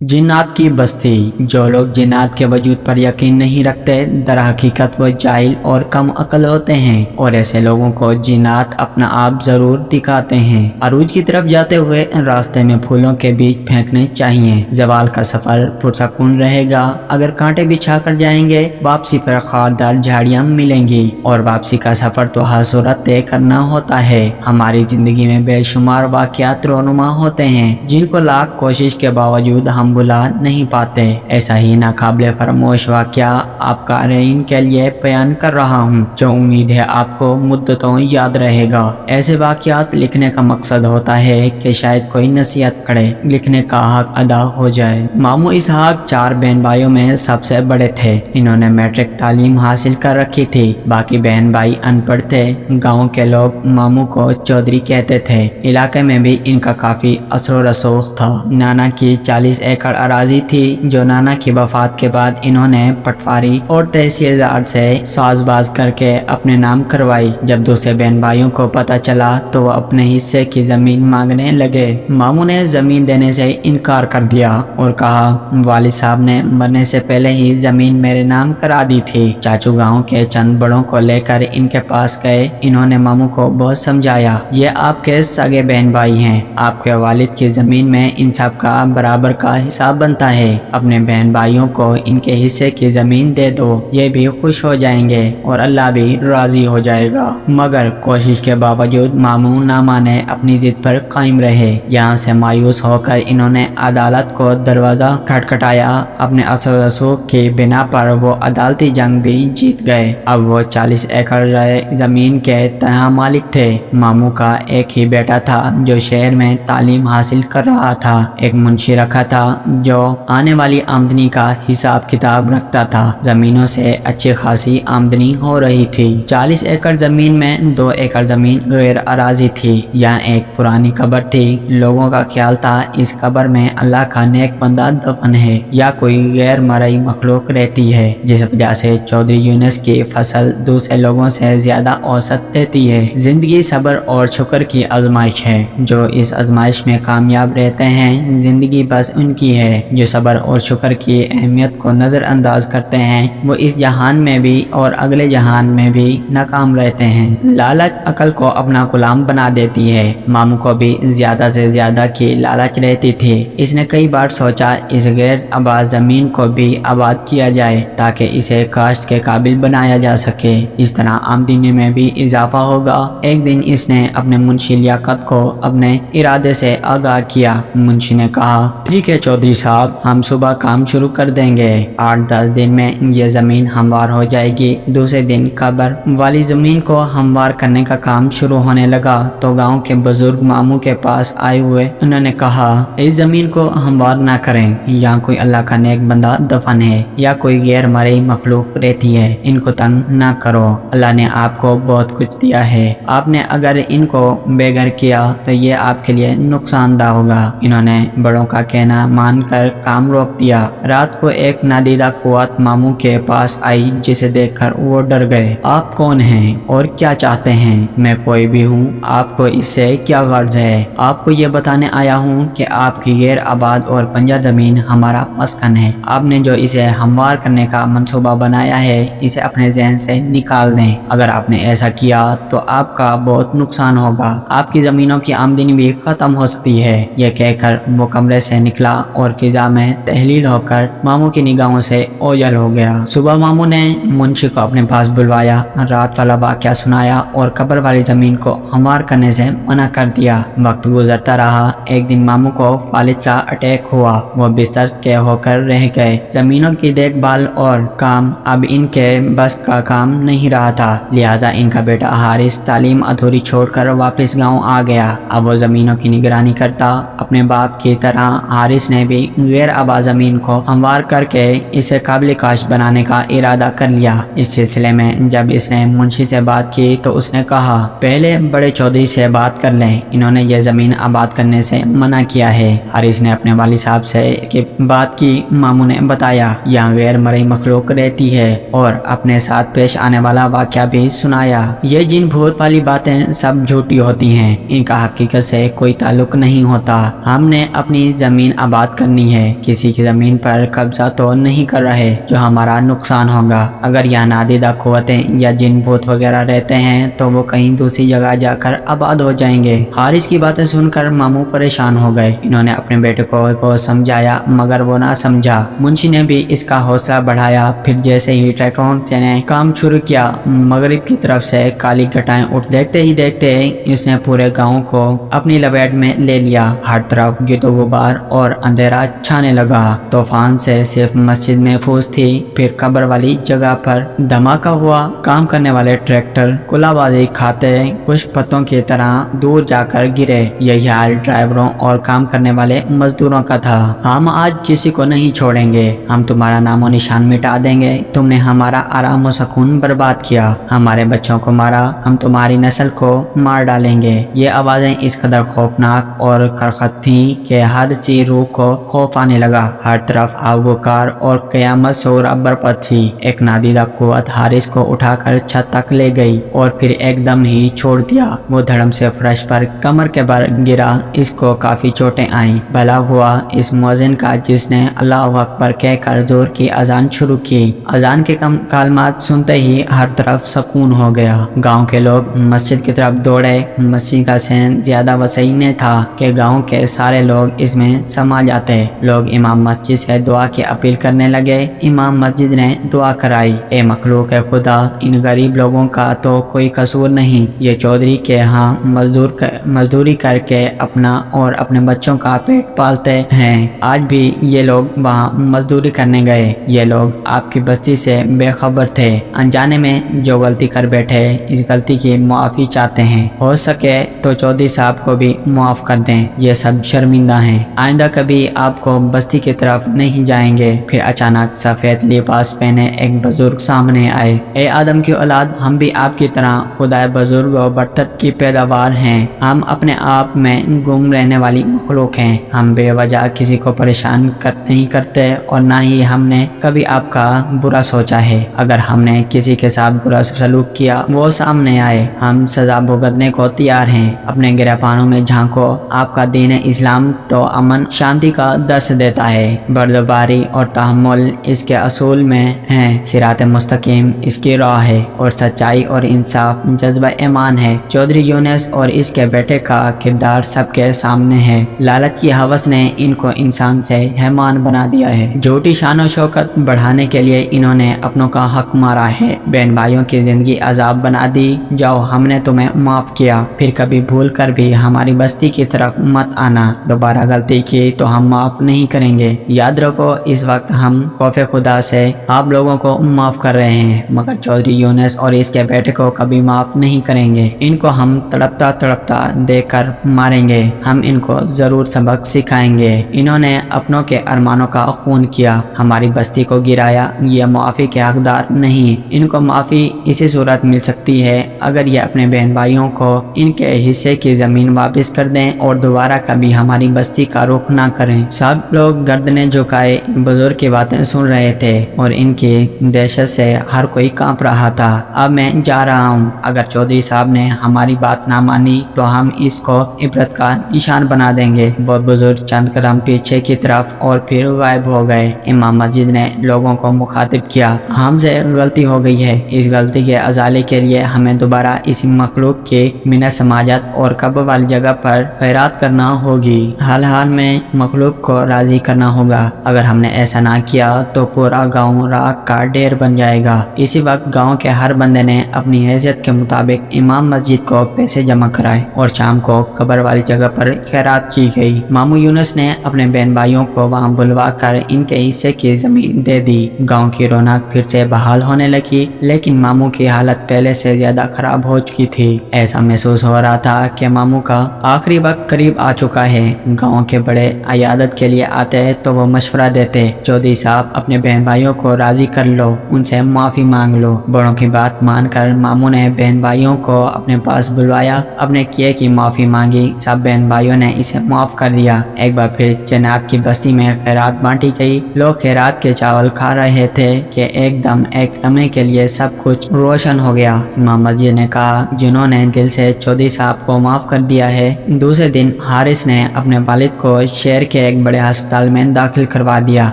जिन्नात की बस्ती। जो लोग जिन्नात के वजूद पर यकीन नहीं रखते दर हकीकत वो जाहिल और कम अक्ल होते हैं और ऐसे लोगों को जिन्नात अपना आप जरूर दिखाते हैं। अरूज की तरफ जाते हुए रास्ते में फूलों के बीज फेंकने चाहिए। जवाल का सफर पुरसकून रहेगा। अगर कांटे बिछा कर जाएंगे वापसी पर खारदार झाड़ियां मिलेंगी और वापसी का सफर तो हर सूरत तय करना होता है। हमारी जिंदगी में बेशुमार वाकयात रोनुमा होते हैं जिनको लाख कोशिश के बावजूद हम बुला नहीं पाते। ऐसा ही नाकाबिले फरामोश वाकया आपका रेन के लिए बयान कर रहा हूँ जो उम्मीद है आपको मुद्दतों याद रहेगा। ऐसे वाकयात लिखने का मकसद होता है कि शायद कोई नसीहत करे, लिखने का हक अदा हो जाए। मामू इसहाक 4 बहन भाइयों में सबसे बड़े थे। इन्होंने मैट्रिक तालीम हासिल कर रखी थी। बाकी बहन भाई अनपढ़ थे। गाँव के लोग मामू को चौधरी कहते थे। इलाके में भी इनका काफी असर रसूख था। नाना की 40 एकड़ अराजी थी जो नाना की वफात के बाद इन्होंने पटवारी और तहसीलदार से साजबाज करके अपने नाम करवाई। जब दूसरे बहन भाइयों को पता चला तो वो अपने हिस्से की जमीन मांगने लगे। मामू ने जमीन देने से इनकार कर दिया और कहा वालिद साहब ने मरने से पहले ही जमीन मेरे नाम करा दी थी। चाचू गाँव के चंद बड़ों को लेकर इनके पास गए। इन्होंने मामू को बहुत समझाया, ये आपके सगे बहन भाई हैं, आपके वालिद की जमीन में इन सब का बराबर का हिसाब बनता है। अपने बहन भाइयों को इनके हिस्से की जमीन दे दो, ये भी खुश हो जाएंगे और अल्लाह भी राजी हो जाएगा। मगर कोशिश के बावजूद मामू ना माने, अपनी जिद पर कायम रहे। यहाँ से मायूस होकर इन्होंने अदालत को दरवाजा खटखटाया। अपने असर रसूख की बिना पर वो अदालती जंग भी जीत गए। अब वो 40 एकड़ जमीन के तनहा मालिक थे। मामू का एक ही बेटा था जो शहर में तालीम हासिल कर रहा था। एक मुंशी रखा था जो आने वाली आमदनी का हिसाब किताब रखता था। जमीनों से अच्छी खासी आमदनी हो रही थी। 40 एकड़ जमीन में 2 एकड़ जमीन गैर अराजी थी। यहाँ एक पुरानी कब्र थी। लोगों का ख्याल था इस कब्र में अल्लाह का नेक बंदा दफन है या कोई गैर मरई मखलूक रहती है, जिस वजह से चौधरी यूनुस की फसल दूसरे लोगों से ज्यादा औसत देती है। जिंदगी सब्र और शुक्र की आजमाइश है। जो इस आजमाइश में कामयाब रहते हैं जिंदगी बस उनकी है। जो सब्र और शुक्र की अहमियत को नज़रअंदाज करते हैं वो इस जहान में भी और अगले जहान में भी नाकाम रहते हैं। लालच अकल को अपना गुलाम बना देती है। मामू को भी ज्यादा से ज्यादा की लालच रहती थी। इसने कई बार सोचा इस गैर आबाद जमीन को भी आबाद किया जाए ताकि इसे काश्त के काबिल बनाया जा सके। इस तरह आमदनी में भी इजाफा होगा। एक दिन इसने अपने मुंशी लियाकत को अपने इरादे से आगाह किया। मुंशी ने कहा ठीक है चौधरी साहब, हम सुबह काम शुरू कर देंगे। 8-10 दिन में ये जमीन हमवार हो जाएगी। दूसरे दिन कब्र वाली जमीन को हमवार करने का काम शुरू होने लगा तो गांव के बुजुर्ग मामू के पास आए हुए उन्होंने कहा इस जमीन को हमवार ना करें। यहाँ कोई अल्लाह का नेक बंदा दफन है या कोई गैर मरई मखलूक रहती है। इनको तंग ना करो। अल्लाह ने आपको बहुत कुछ दिया है। आपने अगर इनको बेघर किया तो ये आपके लिए नुकसानदा होगा। इन्होंने बड़ों का कहना मानकर काम रोक दिया। रात को एक नादीदा कुव्वत मामू के पास आई जिसे देखकर वो डर गए। आप कौन हैं और क्या चाहते हैं? मैं कोई भी हूँ, आपको इससे क्या गर्ज है? आपको ये बताने आया हूँ कि आपकी गैर आबाद और पंजा जमीन हमारा मस्कन है। आपने जो इसे हमवार करने का मंसूबा बनाया है इसे अपने जहन से निकाल दें। अगर आपने ऐसा किया तो आपका बहुत नुकसान होगा। आपकी जमीनों की आमदनी भी खत्म हो सकती है। यह कहकर वो कमरे से निकला और फिजा में तहलील होकर मामू की निगाहों से ओझल हो गया। सुबह मामू ने मुंशी को अपने पास बुलवाया, रात वाला वाकया सुनाया और कब्र वाली जमीन को हमवार करने से मना कर दिया। वक्त गुजरता रहा। एक दिन मामू को फालिज का अटैक हुआ। वो बिस्तर के होकर रह गए। जमीनों की देखभाल और काम अब इनके बस का काम नहीं रहा था। लिहाजा इनका बेटा हारिस तालीम अधूरी छोड़कर वापस गाँव आ गया। अब वो जमीनों की निगरानी करता। अपने बाप की तरह हारिस ने भी गैर आबाद जमीन को हमवार करके इसे काबिल काश्त बनाने का इरादा कर लिया। इस सिलसिले में जब इसने मुंशी से बात की तो उसने कहा पहले बड़े चौधरी से बात कर लें, इन्होंने ये जमीन आबाद करने से मना किया है। हारिस ने अपने वालिद साहब से की बात की। मामू ने बताया यहाँ गैर मरई मखलूक रहती है और अपने साथ पेश आने वाला वाकया भी सुनाया। ये जिन भूत वाली बातें सब झूठी होती हैं, इनका हकीकत से कोई ताल्लुक नहीं होता। हमने अपनी जमीन आबाद बात करनी है, किसी की ज़मीन पर कब्जा तो नहीं कर रहे जो हमारा नुकसान होगा। अगर यहाँ नादीदा क़ुव्वतें या जिन भूत वगैरह रहते हैं तो वो कहीं दूसरी जगह जाकर आबाद हो जाएंगे। हारिस की बातें सुनकर मामू परेशान हो गए। इन्होंने अपने बेटे को बहुत समझाया मगर वो ना समझा। मुंशी ने भी इसका हौसला बढ़ाया। फिर जैसे ही ट्रैक्टरों ने काम शुरू किया, मगरिब की तरफ से काली घटाएं उठ देखते ही देखते इसने पूरे गांव को अपनी लपेट में ले लिया। हर तरफ गिरदो गुबार और अंधेरा छाने लगा। तूफान से सिर्फ मस्जिद महफूज थी। फिर कब्र वाली जगह पर धमाका हुआ। काम करने वाले ट्रैक्टर कुलाबाजी खाते खुश्क पत्तों की तरह दूर जाकर गिरे। यही हाल ड्राइवरों और काम करने वाले मजदूरों का था। हम आज किसी को नहीं छोड़ेंगे, हम तुम्हारा नामो निशान मिटा देंगे। तुमने हमारा आराम और सुकून बर्बाद किया, हमारे बच्चों को मारा, हम तुम्हारी नस्ल को मार डालेंगे। ये आवाजें इस कदर खौफनाक और करखत थीं कि हर सी रूह को खौफ आने लगा। हर तरफ आगोकार और कयामत शोरा बरपत थी। एक नादीदा कुव्वत हारिस को उठाकर छत तक ले गई और फिर एकदम ही छोड़ दिया। वो धड़म से फर्श पर कमर के बल गिरा। इसको काफी चोटें आईं। भला हुआ इस मुअज्जिन का जिसने अल्लाहु अकबर कहकर जोर की अजान शुरू की। अजान के कलमात सुनते ही हर तरफ सुकून हो गया। गांव के लोग मस्जिद की तरफ दौड़े। मस्जिद का सहन ज्यादा वसीअ नहीं था कि गांव के सारे लोग इसमें समा जाते। लोग इमाम मस्जिद से दुआ की अपील करने लगे। इमाम मस्जिद ने दुआ कराई, ए मखलूक है खुदा, इन गरीब लोगों का तो कोई कसूर नहीं। ये चौधरी के यहाँ मजदूरी करके अपना और अपने बच्चों का पेट पालते हैं। आज भी ये लोग वहाँ मजदूरी करने गए। ये लोग आपकी बस्ती से बेखबर थे। अनजाने में जो गलती कर बैठे, इस गलती की मुआफ़ी चाहते हैं। हो सके तो चौधरी साहब को भी मुआफ़ कर दें। ये सब शर्मिंदा हैं। आइंदा कभी आपको बस्ती की तरफ नहीं जाएंगे। फिर अचानक सफ़ेद लिबास पहने एक बुजुर्ग सामने आए। ए आदम की औलाद, हम भी आपकी तरह खुदाए बुजुर्ग और बरतर की पैदावार हैं। हम अपने आप में गुम रहने वाली मखलूक हैं। हम बेवजह किसी को परेशान नहीं करते और ना ही हमने कभी आपका बुरा सोचा है। अगर हमने किसी के साथ बुरा सलूक किया, वो सामने आए, हम सजा भुगतने को तैयार हैं। अपने गिरफ्तारों में झांको। आपका दीन इस्लाम तो अमन शांति का दर्श देता है। बर्दबारी और तहम्मुल इसके असूल में हैं। सिरात मुस्तकीम इसकी राह है और सच्चाई और इंसाफ जज्बा ईमान है। चौधरी यूनुस और इसके बेटे का किरदार सबके सामने है। लालच की हवस ने इनको इंसान से हैमान बना दिया है। झूठी शान और शौकत बढ़ाने के लिए इन्होंने अपनों का हक मारा है। बहन भाइयों की जिंदगी अजाब बना दी। जाओ, हमने तुम्हें माफ किया, फिर कभी भूल कर भी हमारी बस्ती की तरफ मत आना। दोबारा गलती की तो हम माफ नहीं करेंगे। याद रखो, इस वक्त हम खौफे खुदा से आप लोगों को माफ कर रहे हैं, मगर चौधरी यूनुस और इसके बेटे को कभी माफ नहीं करेंगे। इनको हम तड़पता तड़पता देखकर मारेंगे। हम इनको जरूर सबक सिखाएंगे। इन्होंने अपनों के अरमानों का खून किया, हमारी बस्ती को गिराया। ये माफी के हकदार नहीं। इनको माफी इसी सूरत मिल सकती है अगर ये अपने बहन भाइयों को इनके हिस्से की जमीन वापस कर दें और दोबारा कभी हमारी बस्ती का रुख ना करें। सब लोग गर्दनें झुकाए बुजुर्ग की बातें सुन रहे थे और इनकी दहशत से हर कोई कांप रहा था। अब मैं जा रहा हूँ। अगर चौधरी साहब ने हमारी बात ना मानी तो हम इसको इबरत का निशान बना देंगे। वो बुजुर्ग चंद कदम पीछे की तरफ और फिर गायब हो गए। इमाम मस्जिद ने लोगों को मुखातिब किया, हमसे गलती हो गई है। इस गलती के अजाले के लिए हमें दोबारा इस मखलूक के मिन्नत समाजत और कब्र वाली जगह पर खैरात करना होगी। हाल हाल में मखलूक को राजी करना होगा। अगर हमने ऐसा ना किया तो पूरा गांव राख का ढेर बन जाएगा। इसी वक्त गांव के हर बंदे ने अपनी हैसियत के मुताबिक इमाम मस्जिद को पैसे जमा कराए और शाम को कब्र वाली जगह पर खैरात की गई। मामू यूनुस ने अपने बहन भाइयों को वहां बुलवा कर इनके हिस्से की जमीन दे दी। गांव की रौनक फिर से बहाल होने लगी, लेकिन मामू की हालत पहले से ज्यादा खराब हो चुकी थी। ऐसा महसूस हो रहा था कि मामू का आखिरी वक्त करीब आ चुका है। गांव के बड़े अयादत के लिए आते तो वो मशवरा देते, चौधरी साहब अपने बहन भाइयों को राजी कर लो, उनसे माफी मांग लो। बड़ों की बात मानकर मामू ने बहन भाइयों को अपने पास बुलवाया, अपने किए की माफी मांगी। सब बहन भाइयों ने इसे माफ कर दिया। एक बार फिर जन्नत की बस्ती में खैरात बांटी गई। लोग खैरात के चावल खा रहे थे कि एकदम एक लम्हे के लिए सब कुछ रोशन हो गया। इमाम मस्जिद ने कहा, जिन्होंने दिल से चौधरी साहब को माफ कर दिया है। दूसरे दिन हारिस ने अपने वालिद को शहर के उसे एक बड़े अस्पताल में दाखिल करवा दिया।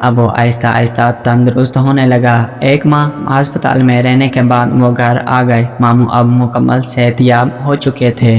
अब वो आहिस्ता आहिस्ता तंदुरुस्त होने लगा। एक माह अस्पताल में रहने के बाद वो घर आ गए। मामू अब मुकम्मल सेहतयाब हो चुके थे।